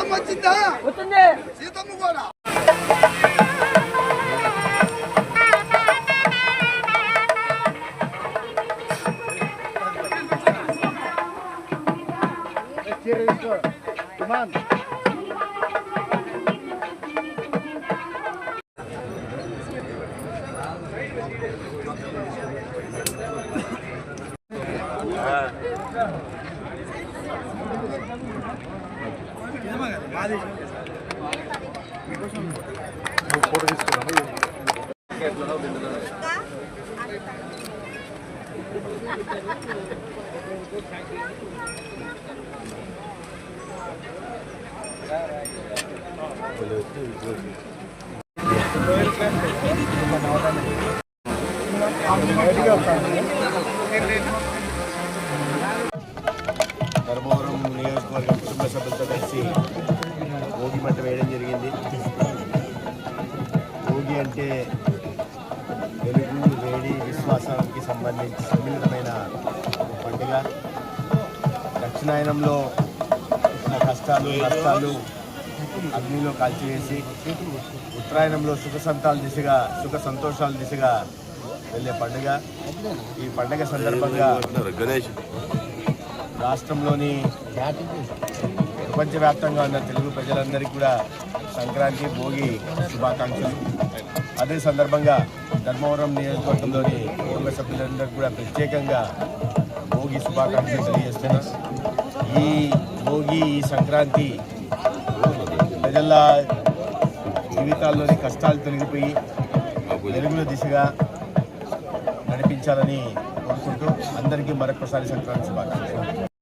సీతమ్మ వచ్చిందా? వచ్చింది. సీతమ్మ కూడా ఫోటో తీసుకున్నాము. ధర్మవరం నియోజకవర్గం కుటుంబ సభ్యులతో కలిసి భోగి మంట వేయడం జరిగింది. భోగి అంటే వెలుగు, వేడి, విశ్వాసానికి సంబంధించి సమ్మిళితమైన పండుగ. దక్షిణాయనంలో ఉన్న కష్టాలు నష్టాలు అగ్నిలో కాల్చివేసి ఉత్తరాయణంలో సుఖ సంతోషాల దిశగా వెళ్ళే పండుగ. ఈ పండుగ సందర్భంగా రాష్ట్రంలోని ప్రపంచవ్యాప్తంగా ఉన్న తెలుగు ప్రజలందరికీ కూడా సంక్రాంతి, భోగి శుభాకాంక్షలు. అదే సందర్భంగా ధర్మవరం నియోజకవర్గంలోని కుటుంబ సభ్యులందరికీ కూడా ప్రత్యేకంగా భోగి శుభాకాంక్షలు తెలియజేస్తున్నాం. ఈ భోగి, ఈ సంక్రాంతి ప్రజల జీవితాల్లోని కష్టాలు తొలగిపోయి వెలుగుల దిశగా నడిపించాలని కోరుకుంటూ అందరికీ మరొకసారి సంక్రాంతి శుభాకాంక్షలు.